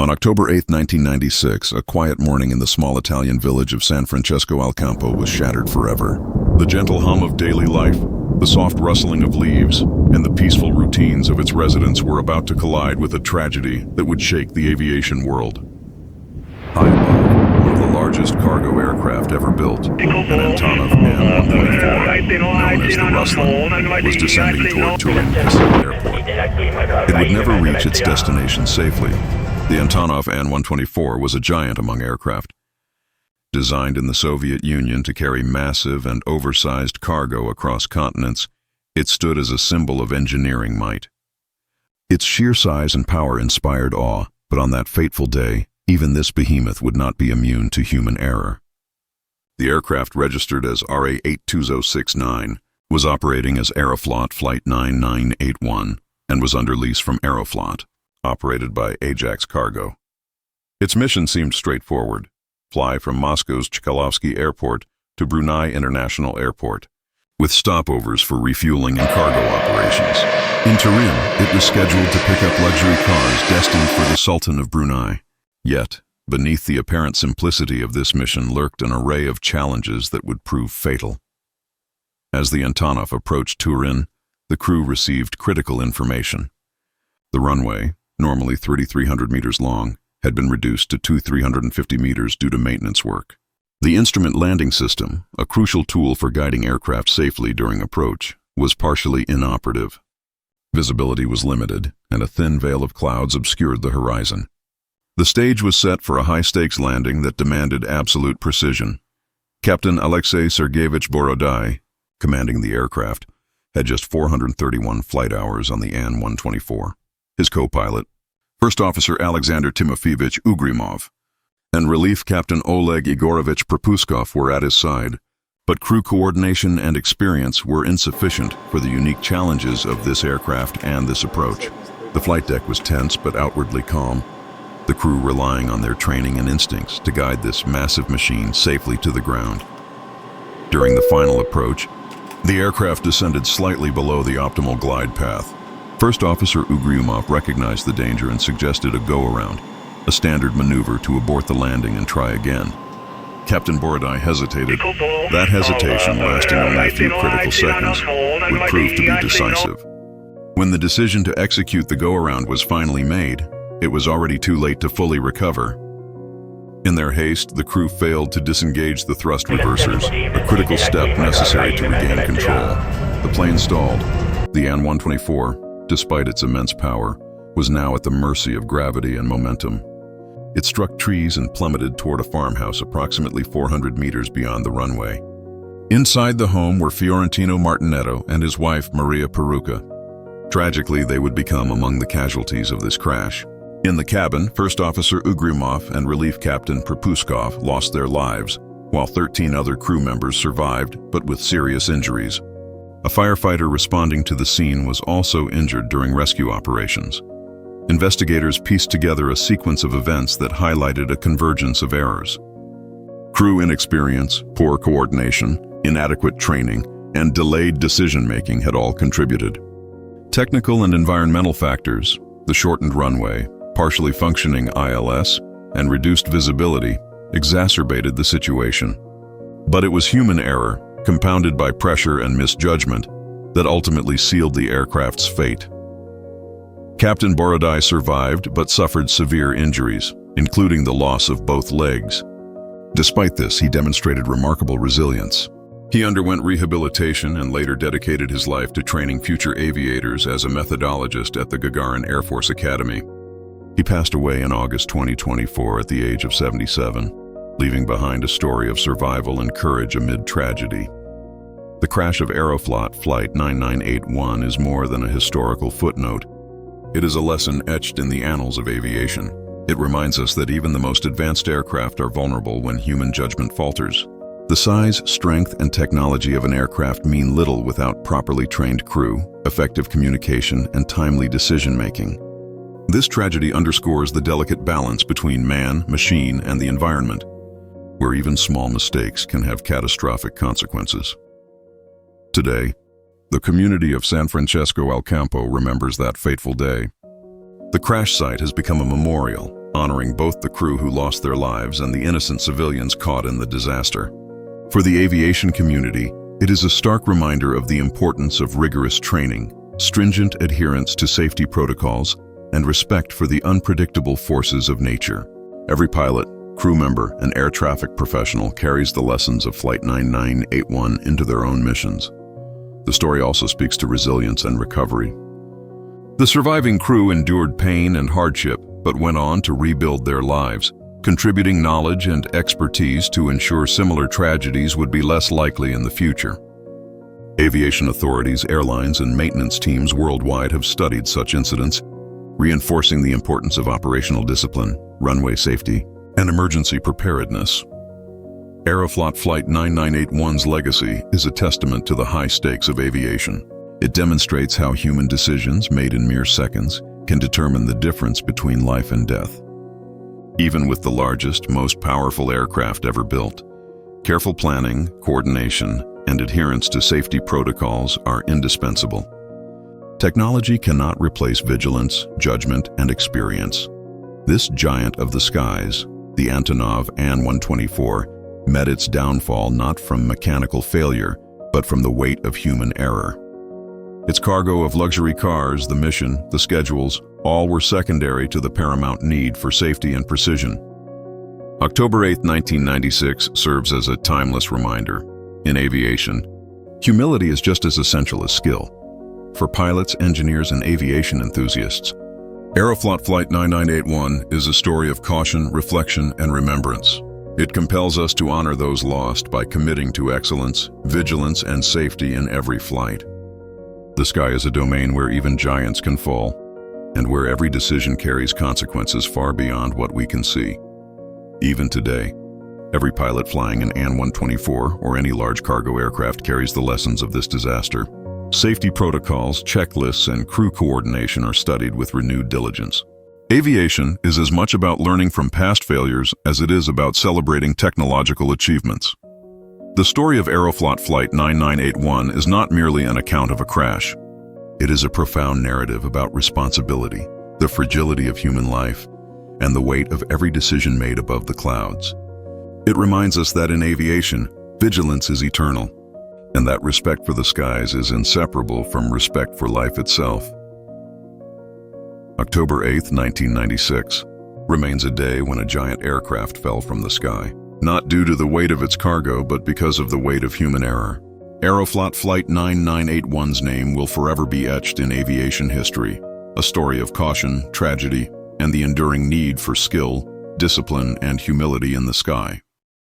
On October 8, 1996, a quiet morning in the small Italian village of San Francesco al Campo was shattered forever. The gentle hum of daily life, the soft rustling of leaves, and the peaceful routines of its residents were about to collide with a tragedy that would shake the aviation world. High above, one of the largest cargo aircraft ever built, an Antonov An-124, known as the Rustling, was descending toward Turin Airport. It would never reach its destination safely. The Antonov An-124 was a giant among aircraft. Designed in the Soviet Union to carry massive and oversized cargo across continents, it stood as a symbol of engineering might. Its sheer size and power inspired awe, but on that fateful day, even this behemoth would not be immune to human error. The aircraft, registered as RA82069, was operating as Aeroflot Flight 9981 and was under lease from Aeroflot, operated by Ajax Cargo. Its mission seemed straightforward: fly from Moscow's Chkalovsky Airport to Brunei International Airport, with stopovers for refueling and cargo operations. In Turin, it was scheduled to pick up luxury cars destined for the Sultan of Brunei. Yet, beneath the apparent simplicity of this mission lurked an array of challenges that would prove fatal. As the Antonov approached Turin, the crew received critical information. The runway, normally 3,300 meters long, had been reduced to 2,350 meters due to maintenance work. The instrument landing system, a crucial tool for guiding aircraft safely during approach, was partially inoperative. Visibility was limited, and a thin veil of clouds obscured the horizon. The stage was set for a high-stakes landing that demanded absolute precision. Captain Alexei Sergeyevich Borodai, commanding the aircraft, had just 431 flight hours on the An-124. His co-pilot, First Officer Alexander Timofeyevich Ugrimov, and Relief Captain Oleg Igorovich Propuskov were at his side, but crew coordination and experience were insufficient for the unique challenges of this aircraft and this approach. The flight deck was tense but outwardly calm, the crew relying on their training and instincts to guide this massive machine safely to the ground. During the final approach, the aircraft descended slightly below the optimal glide path. First Officer Ugryumov recognized the danger and suggested a go-around, a standard maneuver to abort the landing and try again. Captain Borodai hesitated. That hesitation, lasting only a few critical seconds, would prove to be decisive. When the decision to execute the go-around was finally made, it was already too late to fully recover. In their haste, the crew failed to disengage the thrust reversers, a critical step necessary to regain control. The plane stalled. The An-124, despite its immense power, was now at the mercy of gravity and momentum. It struck trees and plummeted toward a farmhouse approximately 400 meters beyond the runway. Inside the home were Fiorentino Martinetto and his wife Maria Peruca. Tragically, they would become among the casualties of this crash. In the cabin, First Officer Ugrimov and Relief Captain Propuskov lost their lives, while 13 other crew members survived, but with serious injuries. A firefighter responding to the scene was also injured during rescue operations. Investigators pieced together a sequence of events that highlighted a convergence of errors. Crew inexperience, poor coordination, inadequate training, and delayed decision-making had all contributed. Technical and environmental factors, the shortened runway, partially functioning ILS, and reduced visibility, exacerbated the situation. But it was human error, compounded by pressure and misjudgment, that ultimately sealed the aircraft's fate. Captain Borodai survived but suffered severe injuries, including the loss of both legs. Despite this, he demonstrated remarkable resilience. He underwent rehabilitation and later dedicated his life to training future aviators as a methodologist at the Gagarin Air Force Academy. He passed away in August 2024 at the age of 77, leaving behind a story of survival and courage amid tragedy. The crash of Aeroflot Flight 9981 is more than a historical footnote. It is a lesson etched in the annals of aviation. It reminds us that even the most advanced aircraft are vulnerable when human judgment falters. The size, strength, and technology of an aircraft mean little without properly trained crew, effective communication, and timely decision-making. This tragedy underscores the delicate balance between man, machine, and the environment, where even small mistakes can have catastrophic consequences. Today, the community of San Francesco al Campo remembers that fateful day. The crash site has become a memorial, honoring both the crew who lost their lives and the innocent civilians caught in the disaster. For the aviation community, it is a stark reminder of the importance of rigorous training, stringent adherence to safety protocols, and respect for the unpredictable forces of nature. Every pilot, crew member, and air traffic professional carries the lessons of Flight 9981 into their own missions. The story also speaks to resilience and recovery. The surviving crew endured pain and hardship, but went on to rebuild their lives, contributing knowledge and expertise to ensure similar tragedies would be less likely in the future. Aviation authorities, airlines, and maintenance teams worldwide have studied such incidents, reinforcing the importance of operational discipline, runway safety, and emergency preparedness. Aeroflot Flight 9981's legacy is a testament to the high stakes of aviation. It demonstrates how human decisions made in mere seconds can determine the difference between life and death. Even with the largest, most powerful aircraft ever built, careful planning, coordination, and adherence to safety protocols are indispensable. Technology cannot replace vigilance, judgment, and experience. This giant of the skies, the Antonov An-124, met its downfall not from mechanical failure, but from the weight of human error. Its cargo of luxury cars, the mission, the schedules, all were secondary to the paramount need for safety and precision. October 8, 1996 serves as a timeless reminder. In aviation, humility is just as essential as skill. For pilots, engineers, and aviation enthusiasts, Aeroflot Flight 9981 is a story of caution, reflection, and remembrance. It compels us to honor those lost by committing to excellence, vigilance, and safety in every flight. The sky is a domain where even giants can fall, and where every decision carries consequences far beyond what we can see. Even today, every pilot flying an An-124 or any large cargo aircraft carries the lessons of this disaster. Safety protocols, checklists, and crew coordination are studied with renewed diligence. Aviation is as much about learning from past failures as it is about celebrating technological achievements. The story of Aeroflot Flight 9981 is not merely an account of a crash. It is a profound narrative about responsibility, the fragility of human life, and the weight of every decision made above the clouds. It reminds us that in aviation, vigilance is eternal, and that respect for the skies is inseparable from respect for life itself. October 8, 1996, remains a day when a giant aircraft fell from the sky, not due to the weight of its cargo, but because of the weight of human error. Aeroflot Flight 9981's name will forever be etched in aviation history, a story of caution, tragedy, and the enduring need for skill, discipline, and humility in the sky.